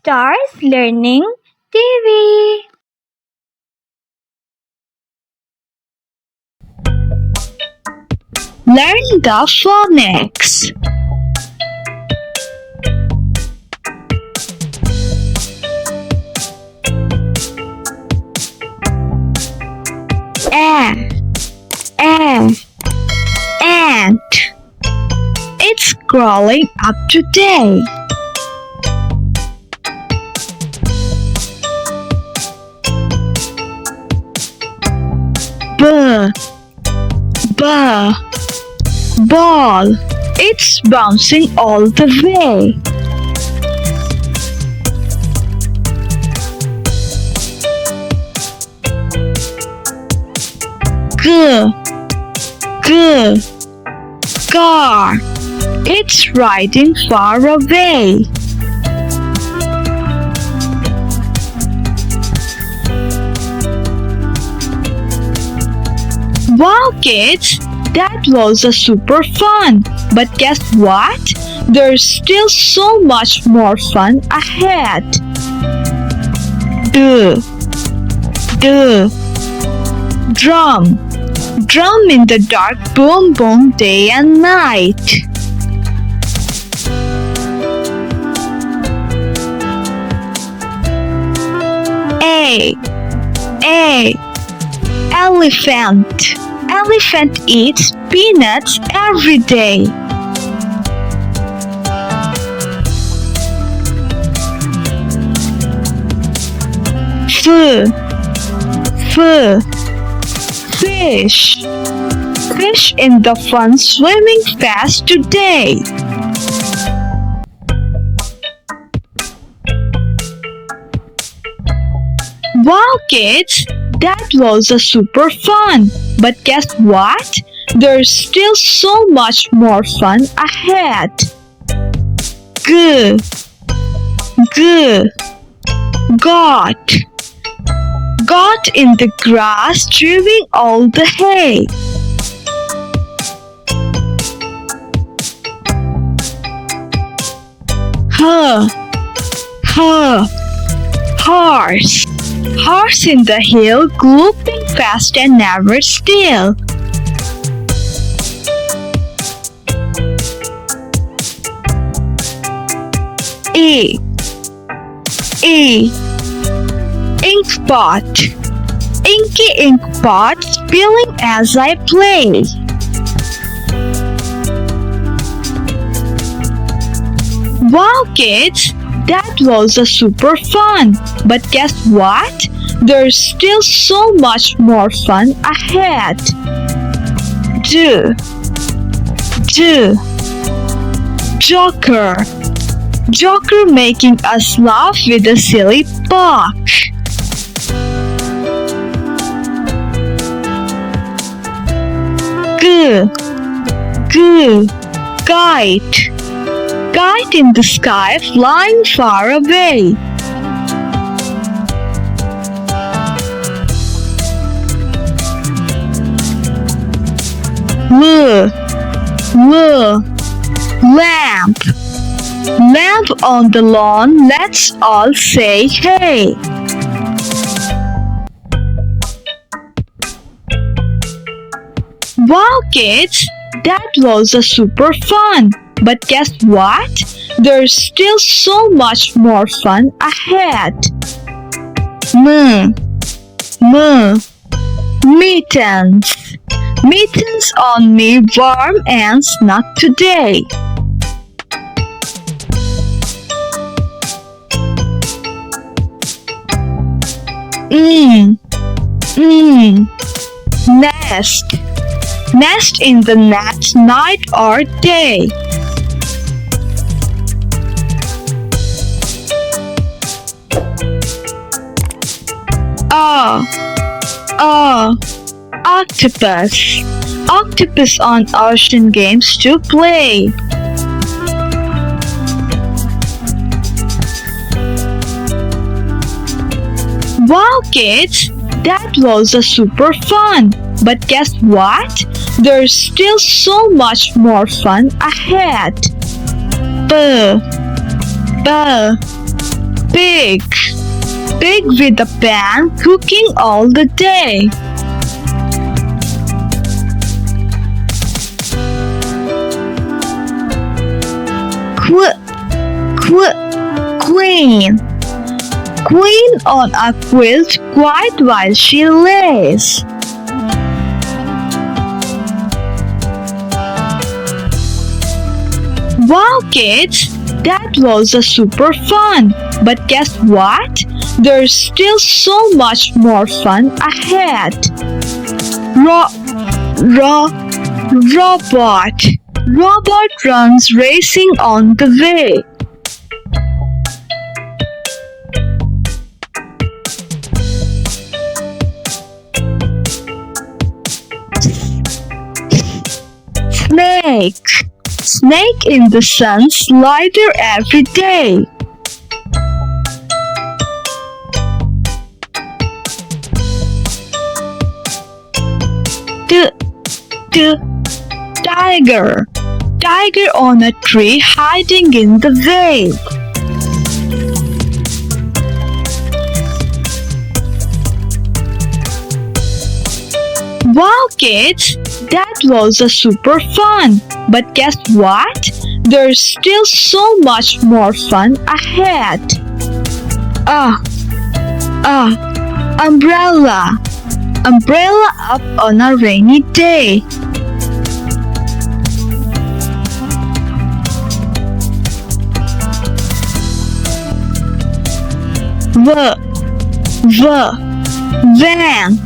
Stars Learning TV. Learn the phonics. Ant. It's crawling up today. Ball. It's bouncing all the way. Car. It's riding far away. Wow, kids! That was a super fun! But guess what? There's still so much more fun ahead! Drum in the dark, boom boom day and night. Elephant eats peanuts every day. Fish in the fun swimming fast today. Wow, kids! That was a super fun! But guess what? There's still so much more fun ahead! Got in the grass chewing all the hay. Horse in the hill, galloping fast and never still. Inky ink pot spilling as I play. Wow, kids! That was a super fun! But guess what? There's still so much more fun ahead! Joker making us laugh with a silly bark. Kite in the sky flying far away. Lamp on the lawn, let's all say hey. Wow, kids! That was a super fun! But guess what? There's still so much more fun ahead! Mittens on me, warm and snug today. Nest in the net, night or day. Octopus on ocean games to play. Wow, kids! That was a super fun! But guess what? There's still so much more fun ahead! Pig. Pig with a pan cooking all the day. Queen. Queen on a quilt quiet while she lays. Wow kids, that was a super fun. But guess what? There's still so much more fun ahead. Robot. Robot runs racing on the way. Snake. Snake in the sun slider every day. Tiger. Tiger on a tree hiding in the wave. Wow kids, that was a super fun. But guess what? There's still so much more fun ahead. Umbrella. Umbrella up on a rainy day. Van.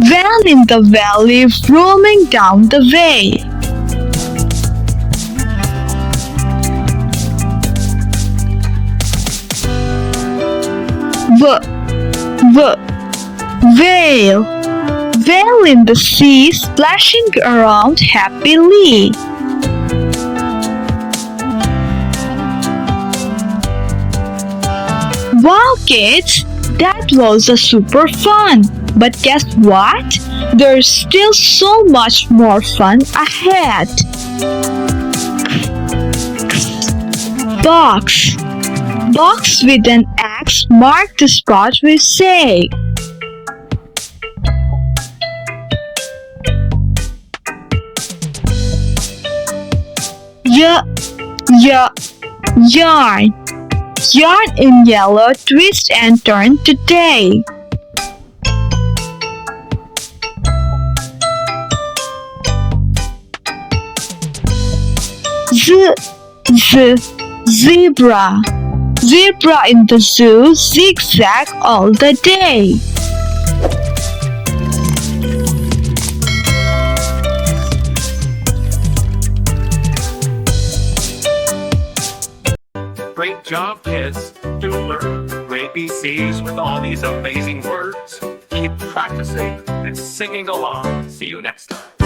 Van in the valley roaming down the way. Whale. Whale in the sea splashing around happily. Wow kids, that was a super fun. But guess what? There's still so much more fun ahead. Box. Box with an X mark the spot we say. Yarn. Yarn in yellow twist and turn today. Zebra. Zebra in the zoo zigzag all the day. Great job, kids. Do learn ABCs with all these amazing words. Keep practicing and singing along. See you next time.